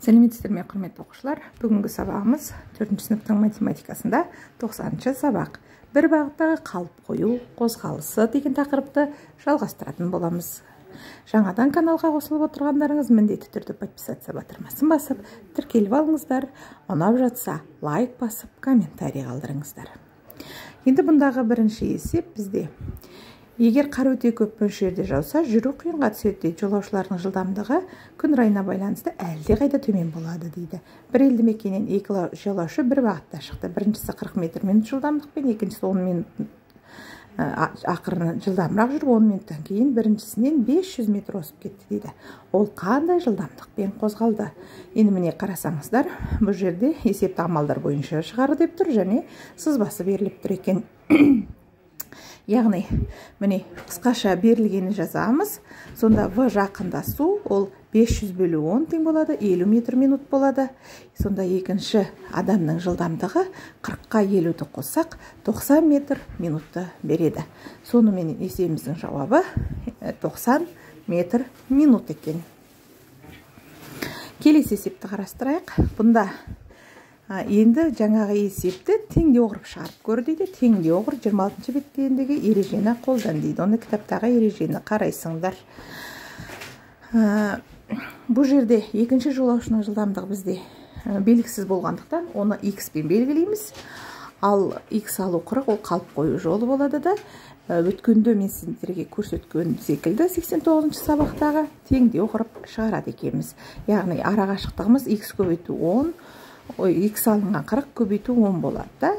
Сәлеметсіздер ме, құрметті оқушылар? Бүгінгі сабағымыз 4-ші сыныптың математикасында 90-ші сабақ. Бір бағыттағы қалып қою қозғалысы деген тақырыпты жалғастыратын боламыз. Жаңадан каналға қосылып отырғандарыңыз міндетті түрде подписация батырмасын басып, тіркеліп алыңыздар. Ұнап жатса, лайк басып, комментарий қалдырыңыздар. Енді бұндағы бірінші есеп бізде. Егер қар өте көп мөлшерде жауса, жүру қиынға түседі. Жолаушылардың жылдамдығы күн райына байланысты әлде қайда төмен болады дейді. Бір елді мекеннен екі жолаушы бір бағытта шықты. Біріншісі 40 метр минут жылдамдықпен, екіншісі 10 минут ақырын жылдамырақ жүріп, 10 минуттан кейін біріншісінен 500 метр осып кетті дейді. Ол қандай жылдамдықпен қозғалды? Енді міне қарасаңыздар, бұл жерде есепті амалдар бойынша шығарды деп тұр, және сызбасы беріліп тұр екен. Яғни, міне қысқаша берілгені жазамыз. Сонда В жақындасу, ол 500 бөлу 10 тең болады, 50 метр минут болады. Сонда екінші адамның жылдамдығы 40-қа 50-ді қоссақ, 90 метр минутты береді. Сонымен есебіміздің жауабы 90 метр минут екен. Келесі есепті қарастырайық. Бұнда енді жаңағы есепті теңде оғырып шығарып көр дейді. Теңде оғыр 26-шы беттегендегі ережені қолдан дейді. Оны кітаптағы ережені қарайсыңдар. Бұл жерде екінші жолаушының жылдамдығы бізде белгісіз болғандықтан, оны x пен белгілейміз. Ал x алу 40, ол қалып қою жолы болады да. Өткенде мен сіздерге көрсеткен секілді 89-ші сабақтағы теңде оғырып шығарады екенбіз. Яғни арақашықтығымыз x көбейту 10, x алынған 40 көбейту 10 болады.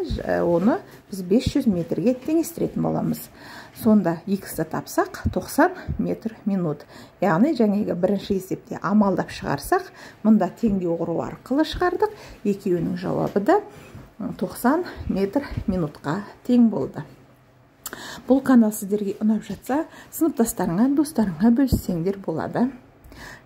Оны біз 500 метрге теңестіретін боламыз. Сонда x-ті тапсақ 90 метр минут. Яғни жаңағы бірінші есепте амалдап шығарсақ, мұнда теңде оғыру арқылы шығардық. Екеуінің жауабы да 90 метр минутқа тең болды. Бұл канал сіздерге ұнап жатса, сыныптастарыңа, достарыңа бөліссеңдер болады.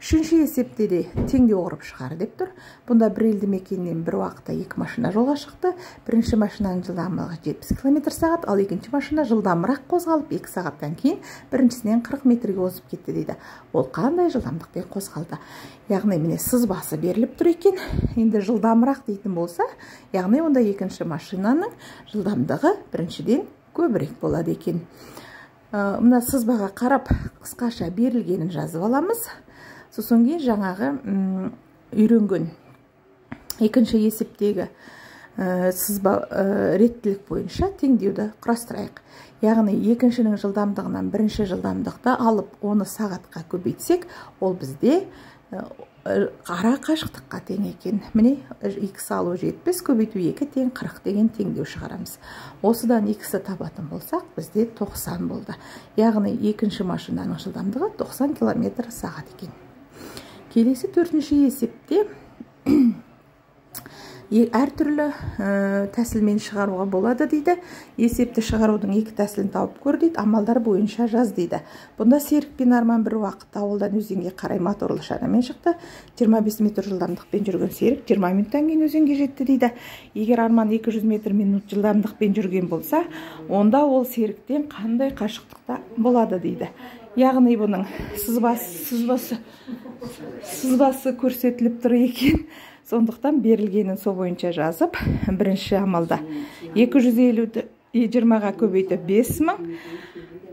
Үшінші есепте де теңде оғырып шығар деп тұр. Бұнда бір елді мекеннен бір уақытта екі машина жолға шықты. Бірінші машинаның жылдамдығы 70 км/сағат, ал екінші машина жылдамырақ қозғалып 2 сағаттан кейін біріншісінен 40 метрге озып кетті дейді. Ол қандай жылдамдықпен қозғалды? Яғни міне сызбасы беріліп тұр екен. Енді жылдамырақ дейтін болса, яғни онда екінші машинаның жылдамдығы біріншіден көбірек болады екен. Мына сызбаға қарап қысқаша берілгенін жазып аламыз. Сосын кейін жаңағы үйренген екінші есептегі сызба реттілік бойынша теңдеуді құрастырайық. Яғни екіншінің жылдамдығынан бірінші жылдамдықты алып, оны сағатқа көбейтсек, ол бізде ара қашықтыққа тең екен. Міне x алу 70 көбейту 2 тең 40 деген теңдеу шығарамыз. Осыдан x-ті табатын болсақ, бізде 90 болды. Яғни екінші машинаның жылдамдығы 90 км/сағат екен. Келесі төртінші есепте әртүрлі тәсілмен шығаруға болады дейді. Есепті шығарудың екі тәсілін тауып көр дейді. Амалдар бойынша жаз дейді. Бұнда Серік пен Арман бір уақытта ауылдан өзенге қарай моторлы шанамен шықты. 25 метр жылдамдықпен жүрген Серік 20 минуттан кейін өзенге жетті дейді. Егер Арман 200 метр минут жылдамдықпен жүрген болса, онда ол Серіктен қандай қашықтықта болады дейді. Яғни бұның сызбасы көрсетіліп тұр екен. Сондықтан берілгенін сол бойынша жазып, бірінші амалда 250-ді 20-ға көбейтіп 5000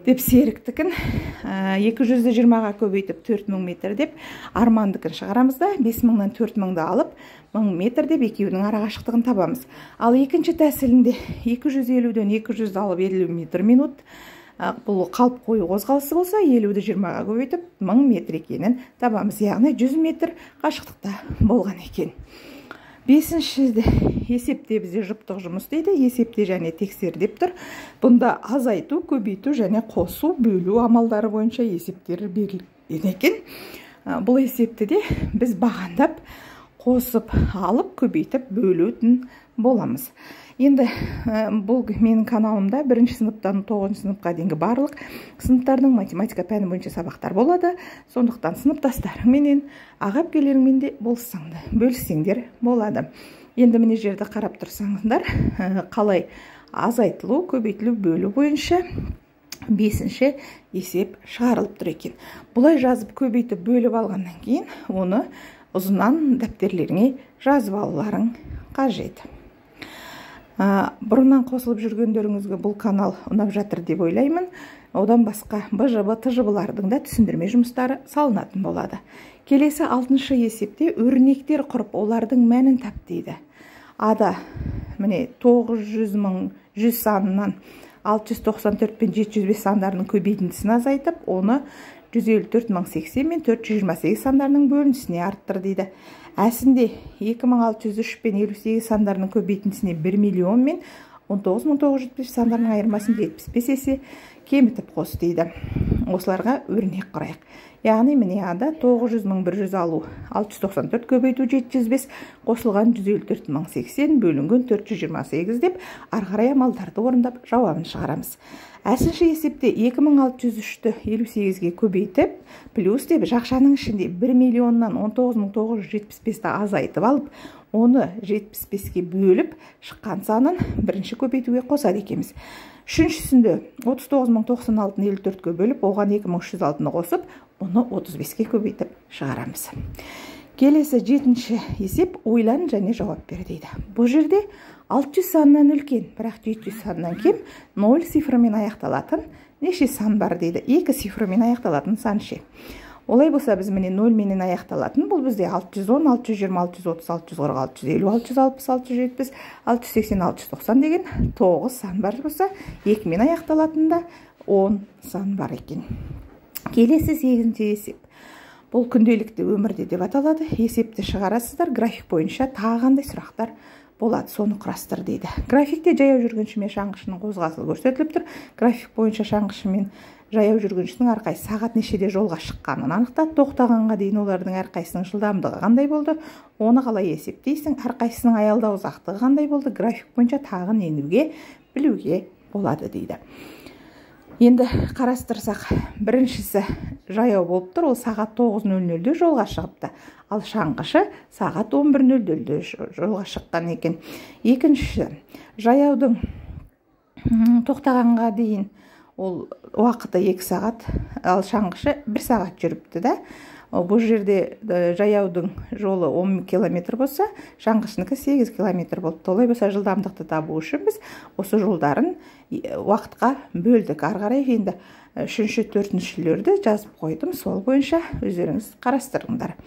деп Серіктікін, 200-ді 20-ға көбейтіп 4000 метр деп Армандыкін шығарамыз да, 5000-нан 4000-ді алып 1000 метр деп екеуінің арақашықтығын табамыз. Ал екінші тәсілінде 250-ден 200-ді алып 50 метр минут, бұл қалып қою қозғалысы болса, 50-ді 20-ға көбейтіп 1000 метр екенін табамыз. Яғни 100 метр қашықтықта болған екен. Бесінші есепте бізде жұптық жұмыс дейді. Есепте және тексер деп тұр. Бұнда азайту, көбейту және қосу, бөлу амалдары бойынша есептер берілген екен. Бұл есепті де біз бағандап, қосып, алып, көбейтіп, бөлетін боламыз. Енді бұл менің каналымда 1-ші сыныптан 9-ші сыныпқа дейінгі барлық сыныптардың математика пәні бойынша сабақтар болады. Сондықтан сыныптастарыңменен, аға-әпкелеріңмен де бөліссеңдер болады. Енді міне жерді қарап тұрсаңыздар, қалай азайтылу, көбейтілу, бөлу бойынша 5-ші есеп шығарылып тұр екен. Бұлай жазып көбейтіп бөліп алғаннан кейін оны ұзынан дәптерлеріңе жазып алуларың қажет. Бұрыннан қосылып жүргендеріңізге бұл канал ұнап жатыр деп ойлаймын. Одан басқа БЖБ, ТЖБ-лардың да түсіндірме жұмыстары салынатын болады. Келесі 6-шы есепте өрнектер құрып, олардың мәнін тап дейді. Ада міне 900.100 санынан 694 пен 705 сандарының көбейтіндісін азайтып, оны 154.080 мен 428 сандарының бөлінісіне арттыр дейді. Әсінде 2603 пен 58 сандарының көбейтіндісіне 1 миллион мен 19.975 сандарының айырмасын 75 есе кемітіп қос дейді. Осыларға өрнек құрайық. Яғни міне ада 900.100 алу 694 көбейту 705 қосылған 154.080 бөлінген 428 деп арғарай амалдарды орындап жауабын шығарамыз. Әсінші есепте 2603-ті 58-ге көбейтіп, плюс деп жақшаның ішінде 1 миллионнан 19.975-ті азайтып алып, оны 75-ге бөліп, шыққан санын бірінші көбейтуге қосады екеміз. Үшіншісінде 39.096-ны 54-ге бөліп, оған 2306-ны қосып, оны 35-ге көбейтіп шығарамыз. Келесі 7-ші есеп ойлан және жауап бер дейді. Бұл жерде 600 санынан үлкен, бірақ 700 санынан кем 0 цифрымен аяқталатын неше сан бар дейді. 2 цифрымен аяқталатын сан ше. Олай болса біз міне 0 менен аяқталатын, бұл бізде 610, 620, 630, 640, 650, 660, 670, 680, 690 деген 9 сан бар болса, 2 мен аяқталатында 10 сан бар екен. Келесі 8-ші есеп. Бұл күнделікті өмірде деп аталады. Есепті шығарасыздар, график бойынша тағандай сұрақтар болады, соны құрастыр дейді. Графикте жаяу жүргінші мен шаңғышының қозғалысы көрсетіліп тұр. График бойынша шаңғышы мен жаяу жүргіншінің әрқайсысы сағат нешеде жолға шыққанын анықтады. Тоқтағанға дейін олардың әрқайсының жылдамдығы қандай болды? Оны қалай есептейсің? Әрқайсының аялдау ұзақтығы қандай болды? График бойынша тағы нені білуге болады дейді. Енді қарастырсақ, біріншісі жаяу болып тұр, ол сағат 9:00-де жолға шығыпты. Ал шаңғышы сағат 11:00-де жолға шыққан екен. Екіншісі, жаяудың тоқтағанға дейін ол уақыты 2 сағат, ал шаңғышы 1 сағат жүріпті да. Бұл жерде жаяудың жолы 10 километр болса, шаңғышыныкі 8 километр болды. Олай болса жылдамдықты табу үшін біз осы жолдарын уақытқа бөлдік. Арғарай енді 3-4-шілерді жазып қойдым. Сол бойынша өздеріңіз қарастырыңдар.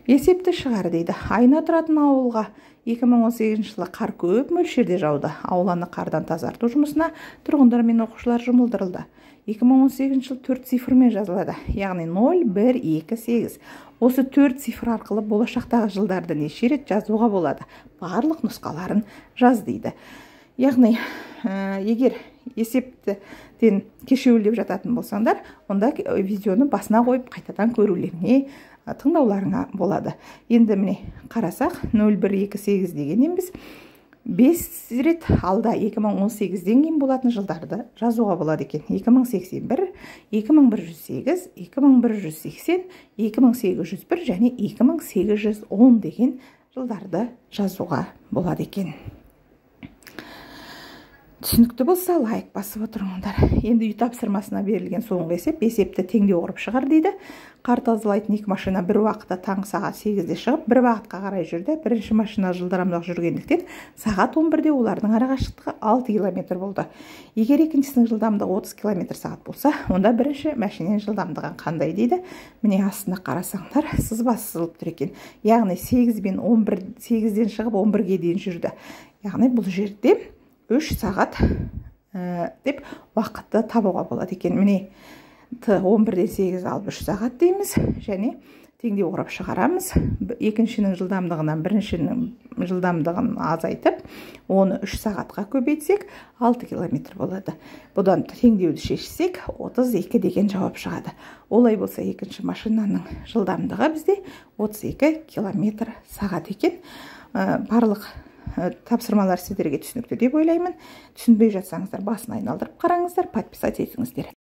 Есепті шығар дейді. Айна тұратын ауылға 2018 жылы қар көп мөлшерде жауды. Ауланы қардан тазарту жұмысына тұрғындар мен оқушылар жұмылдырылды. 2018 жыл 4 цифрмен жазылады. Яғни 0, 1, 2, 8. Осы 4 цифр арқылы болашақтағы жылдарды неше рет жазуға болады. Барлық нұсқаларын жаз дейді. Яғни, егер есептен кешеуілдеп жататын болсаңдар, онда видеоны басына қойып қайтадан көрулеріңе, тыңдауларыңа болады. Енді міне қарасақ, 0, 1, 2, 8 дегеннен біз 5 рет алда 2018-ден кейін болатын жылдарды жазуға болады екен. 2081, 2108, 2180, 2801 және 2810 деген жылдарды жазуға болады екен. Түсінікті болса, лайк басып отырыңдар. Енді үй тапсырмасына берілген соңғы есепті теңдеу құрып шығар дейді. Қар тазалайтын 2 машина бір уақытта таңғы сағат 8-де шығып, бір бағытқа қарай жүрді. Бірінші машина жылдамдық жүргендіктен сағат 11-де олардың арақашықтығы 6 км болды. Егер екіншісінің жылдамдығы 30 км/сағат болса, онда бірінші машинаның жылдамдығы қандай дейді? Міне астына қарасаңдар, сызбасы сызылып тұр екен. Яғни 8-ден шығып 11-ге дейін жүрді. Яғни бұл жерде 3 сағат деп уақытты табуға болады екен. Міне 11-ден 8 алып 3 сағат дейміз және теңдеу құрып шығарамыз. Екіншінің жылдамдығынан біріншінің жылдамдығын азайтып, оны 3 сағатқа көбейтсек 6 км болады. Бұдан теңдеуді шешсек 32 деген жауап шығады. Олай болса екінші машинаның жылдамдығы бізде 32 км/сағат екен. Барлық тапсырмалар сіздерге түсінікті деп ойлаймын. Түсінбей жатсаңыздар басын айналдырып қараңыздар, подписать етіңіздер.